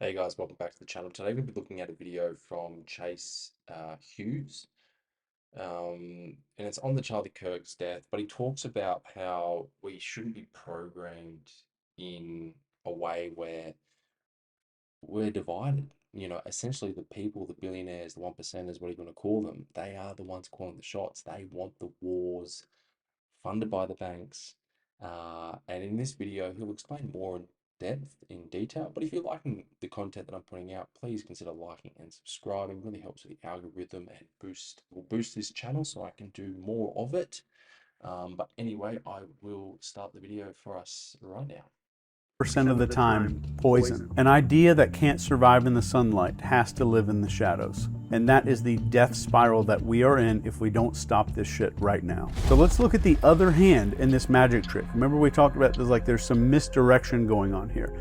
Hey guys, welcome back to the channel. Today we'll be looking at a video from Chase Hughes, and it's on the Charlie Kirk's death, but he talks about how we shouldn't be programmed in a way where we're divided. Essentially the people, the billionaires, the one percenters, what are you going to call them? They are the ones calling the shots. They want the wars funded by the banks. And in this video, he'll explain more in depth, in detail. But if you're liking the content that I'm putting out, please consider liking and subscribing. It really helps with the algorithm and will boost this channel so I can do more of it. But anyway, I will start the video for us right now. Percent of the time, poison. An idea that can't survive in the sunlight has to live in the shadows. And that is the death spiral that we are in if we don't stop this shit right now. So let's look at the other hand in this magic trick. Remember we talked about there's some misdirection going on here.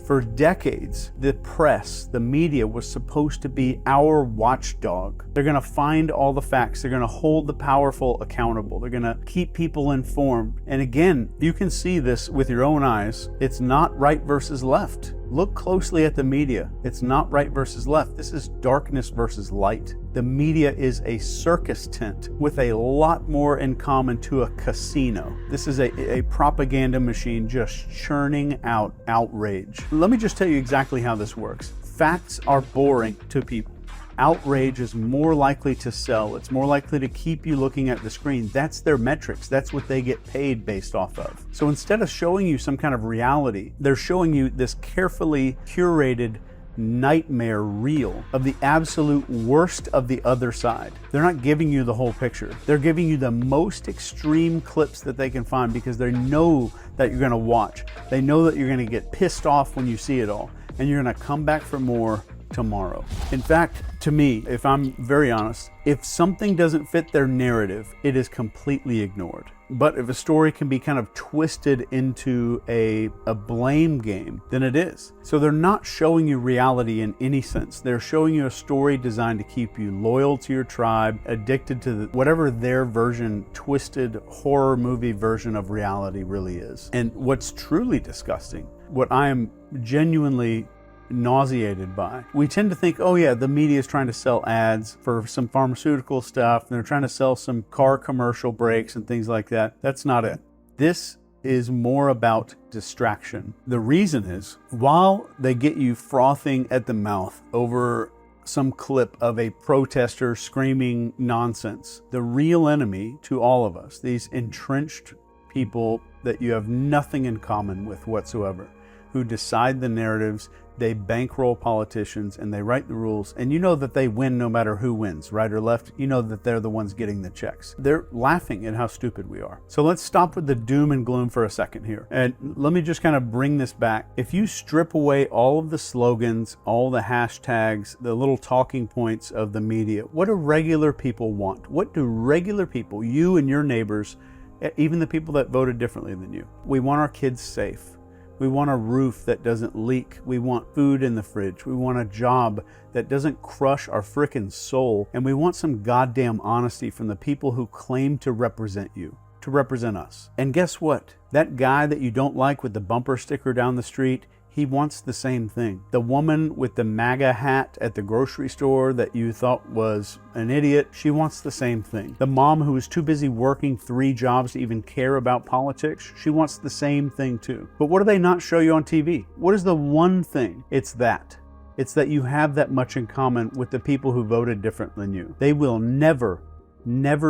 For decades, the press, the media was supposed to be our watchdog. They're gonna find all the facts. They're gonna hold the powerful accountable. They're gonna keep people informed. And again, you can see this with your own eyes. It's not right versus left. Look closely at the media. It's not right versus left. This is darkness versus light. The media is a circus tent with a lot more in common to a casino. This is a propaganda machine just churning out outrage. Let me just tell you exactly how this works. Facts are boring to people. Outrage is more likely to sell. It's more likely to keep you looking at the screen. That's their metrics. That's what they get paid based off of. So instead of showing you some kind of reality, they're showing you this carefully curated nightmare reel of the absolute worst of the other side. They're not giving you the whole picture. They're giving you the most extreme clips that they can find because they know that you're going to watch. They know that you're going to get pissed off when you see it all, and you're going to come back for more tomorrow. In fact, to me, if I'm very honest, if something doesn't fit their narrative, it is completely ignored. But if a story can be kind of twisted into a blame game, then it is. So they're not showing you reality in any sense. They're showing you a story designed to keep you loyal to your tribe, addicted to whatever their version, twisted horror movie version of reality really is. And what's truly disgusting, what I am genuinely nauseated by. We tend to think, oh yeah, the media is trying to sell ads for some pharmaceutical stuff, and they're trying to sell some car commercial breaks and things like that. That's not it. This is more about distraction. The reason is, while they get you frothing at the mouth over some clip of a protester screaming nonsense, the real enemy to all of us, these entrenched people that you have nothing in common with whatsoever, who decide the narratives, they bankroll politicians, and they write the rules, and you know that they win no matter who wins, right or left. You know that they're the ones getting the checks. They're laughing at how stupid we are. So let's stop with the doom and gloom for a second here. And let me just kind of bring this back. If you strip away all of the slogans, all the hashtags, the little talking points of the media, what do regular people want? What do regular people, you and your neighbors, even the people that voted differently than you? We want our kids safe. We want a roof that doesn't leak. We want food in the fridge. We want a job that doesn't crush our frickin' soul. And we want some goddamn honesty from the people who claim to represent you, to represent us. And guess what? That guy that you don't like with the bumper sticker down the street, he wants the same thing. The woman with the MAGA hat at the grocery store that you thought was an idiot, she wants the same thing. The mom who is too busy working 3 jobs to even care about politics, she wants the same thing too. But what do they not show you on TV? What is the one thing? It's that you have that much in common with the people who voted different than you. They will never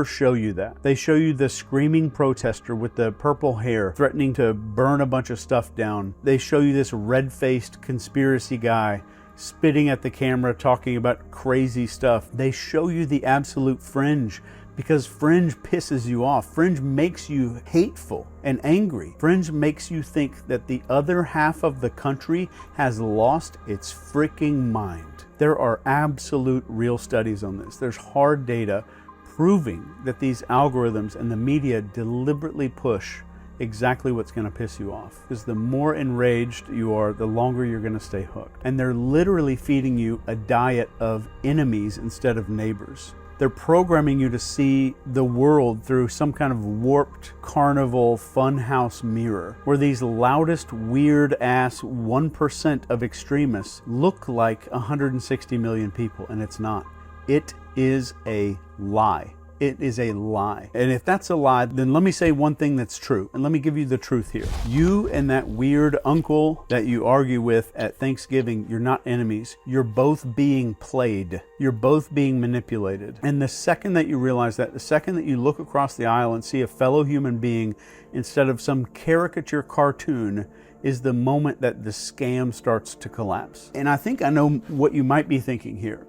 show you that. They show you the screaming protester with the purple hair threatening to burn a bunch of stuff down. They show you this red-faced conspiracy guy spitting at the camera talking about crazy stuff. They show you the absolute fringe because fringe pisses you off. Fringe makes you hateful and angry. Fringe makes you think that the other half of the country has lost its freaking mind. There are absolute real studies on this. There's hard data proving that these algorithms and the media deliberately push exactly what's going to piss you off. Because the more enraged you are, the longer you're going to stay hooked. And they're literally feeding you a diet of enemies instead of neighbors. They're programming you to see the world through some kind of warped carnival funhouse mirror, where these loudest, weird-ass 1% of extremists look like 160 million people, and it's not. It is a lie. It is a lie. And if that's a lie, then let me say one thing that's true. And let me give you the truth here. You and that weird uncle that you argue with at Thanksgiving, you're not enemies. You're both being played. You're both being manipulated. And the second that you realize that, the second that you look across the aisle and see a fellow human being instead of some caricature cartoon, is the moment that the scam starts to collapse. And I think I know what you might be thinking here.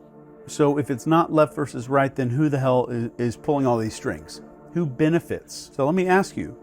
So if it's not left versus right, then who the hell is pulling all these strings? Who benefits? So let me ask you,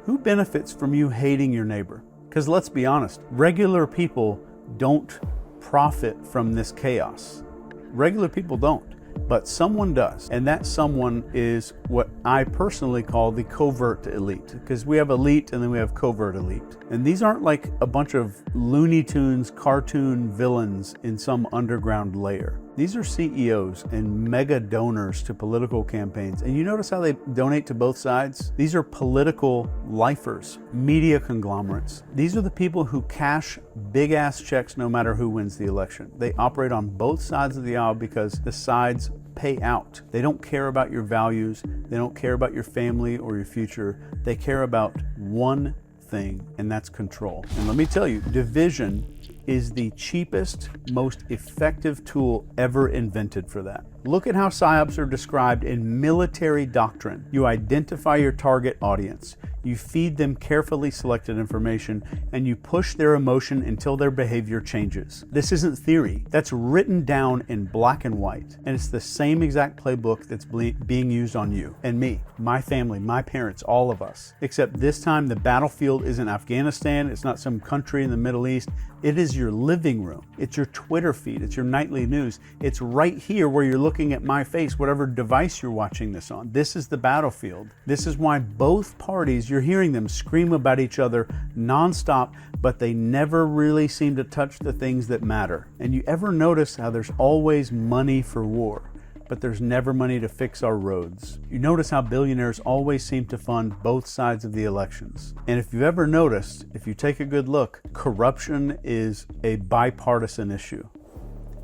who benefits from you hating your neighbor? Because let's be honest, regular people don't profit from this chaos. Regular people don't, but someone does. And that someone is what I personally call the covert elite, because we have elite and then we have covert elite. And these aren't like a bunch of Looney Tunes cartoon villains in some underground lair. These are CEOs and mega donors to political campaigns. And you notice how they donate to both sides? These are political lifers, media conglomerates. These are the people who cash big ass checks no matter who wins the election. They operate on both sides of the aisle because the sides pay out. They don't care about your values. They don't care about your family or your future. They care about one thing, and that's control. And let me tell you, division is the cheapest, most effective tool ever invented for that. Look at how psyops are described in military doctrine. You identify your target audience, you feed them carefully selected information, and you push their emotion until their behavior changes. This isn't theory. That's written down in black and white. And it's the same exact playbook that's being used on you and me, my family, my parents, all of us. Except this time the battlefield isn't Afghanistan, it's not some country in the Middle East. It is your living room. It's your Twitter feed. It's your nightly news. It's right here where you're looking at my face, whatever device you're watching this on. This is the battlefield. This is why both parties, you're hearing them scream about each other nonstop, but they never really seem to touch the things that matter. And you ever notice how there's always money for war, but there's never money to fix our roads? You notice how billionaires always seem to fund both sides of the elections. And if you've ever noticed, if you take a good look, corruption is a bipartisan issue.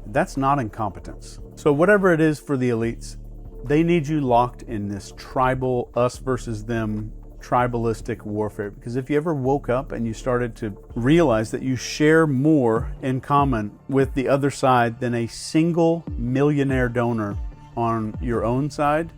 That's not incompetence. So whatever it is for the elites, they need you locked in this tribal, us versus them, tribalistic warfare. Because if you ever woke up and you started to realize that you share more in common with the other side than a single millionaire donor on your own side,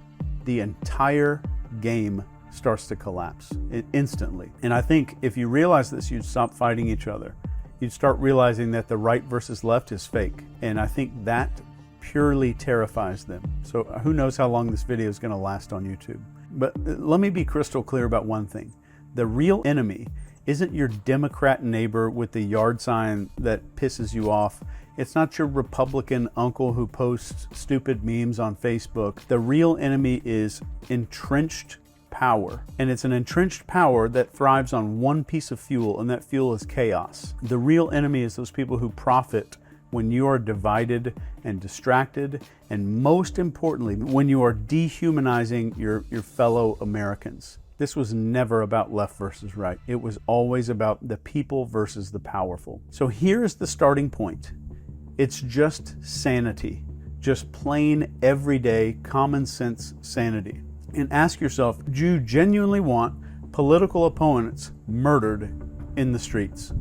the entire game starts to collapse instantly. And I think if you realize this, you'd stop fighting each other. You'd start realizing that the right versus left is fake. And I think that purely terrifies them. So who knows how long this video is going to last on YouTube. But let me be crystal clear about one thing. The real enemy isn't your Democrat neighbor with the yard sign that pisses you off. It's not your Republican uncle who posts stupid memes on Facebook. The real enemy is entrenched power. And it's an entrenched power that thrives on one piece of fuel, and that fuel is chaos. The real enemy is those people who profit when you are divided and distracted, and most importantly, when you are dehumanizing your fellow Americans. This was never about left versus right. It was always about the people versus the powerful. So here's the starting point. It's just sanity, just plain everyday common sense sanity. And ask yourself, do you genuinely want political opponents murdered in the streets?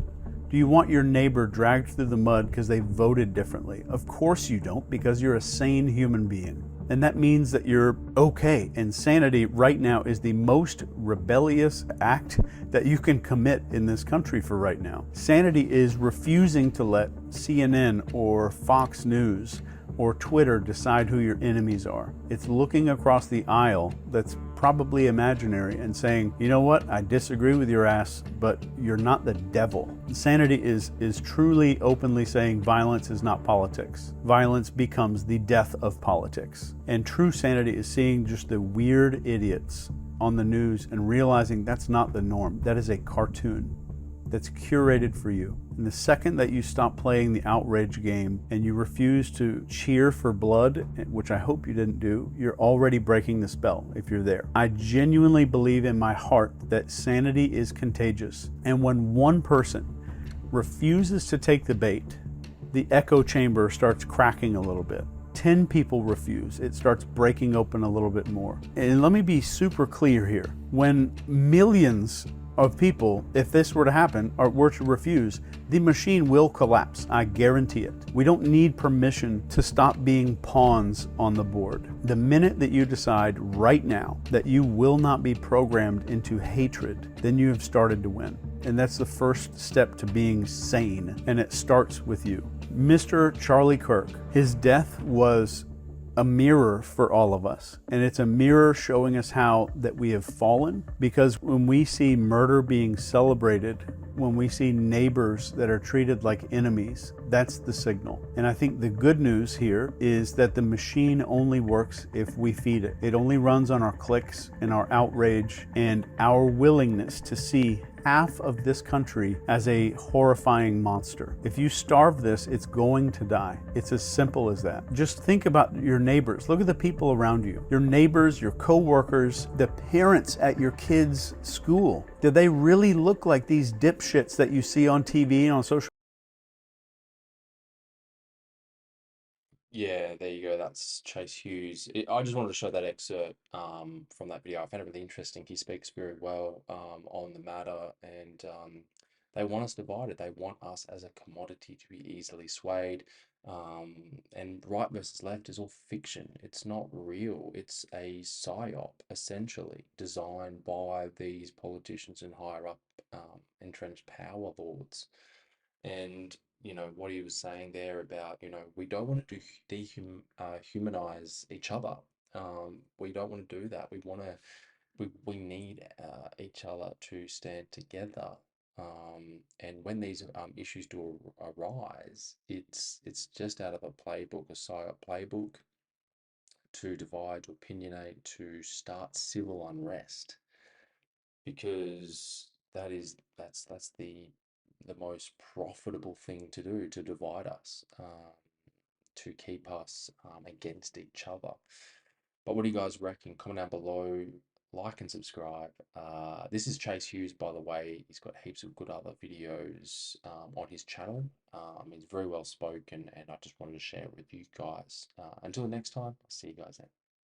Do you want your neighbor dragged through the mud because they voted differently? Of course you don't, because you're a sane human being. And that means that you're okay. And sanity right now is the most rebellious act that you can commit in this country for right now. Sanity is refusing to let CNN or Fox News or Twitter decide who your enemies are. It's looking across the aisle that's probably imaginary and saying, you know what, I disagree with your ass, but you're not the devil. Sanity is truly openly saying violence is not politics. Violence becomes the death of politics. And true sanity is seeing just the weird idiots on the news and realizing that's not the norm. That is a cartoon. that's curated for you. And the second that you stop playing the outrage game and you refuse to cheer for blood, which I hope you didn't do, you're already breaking the spell if you're there. I genuinely believe in my heart that sanity is contagious. And when one person refuses to take the bait, the echo chamber starts cracking a little bit. 10 people refuse, it starts breaking open a little bit more. And let me be super clear here. When millions of people, if this were to happen, or were to refuse, the machine will collapse. I guarantee it. We don't need permission to stop being pawns on the board. The minute that you decide right now that you will not be programmed into hatred, then you have started to win. And that's the first step to being sane, and it starts with you. Mr. Charlie Kirk, his death was a mirror for all of us, and it's a mirror showing us how that we have fallen, because when we see murder being celebrated, when we see neighbors that are treated like enemies, that's the signal. And I think the good news here is that the machine only works if we feed it. It only runs on our clicks and our outrage and our willingness to see half of this country as a horrifying monster. If you starve this, it's going to die. It's as simple as that. Just think about your neighbors. Look at the people around you. Your neighbors, your co-workers, the parents at your kids' school. Do they really look like these dipshits that you see on TV and on social? Yeah, there you go. That's Chase Hughes. I just wanted to show that excerpt from that video. I found it really interesting. He speaks very well on the matter, and they want us divided. They want us as a commodity to be easily swayed. And right versus left is all fiction. It's not real. It's a psyop, essentially, designed by these politicians and higher up entrenched power lords. And what he was saying there about, we don't want to humanize each other. We don't want to do that. We need each other to stand together. And when these issues do arise, it's just out of a playbook, a psyop playbook, to divide, to opinionate, to start civil unrest, because that's the most profitable thing to do, to divide us, to keep us against each other. But what do you guys reckon? Comment down below, like and subscribe. This is Chase Hughes, by the way. He's got heaps of good other videos on his channel. He's very well spoken, and I just wanted to share it with you guys. Until next time, I'll see you guys then.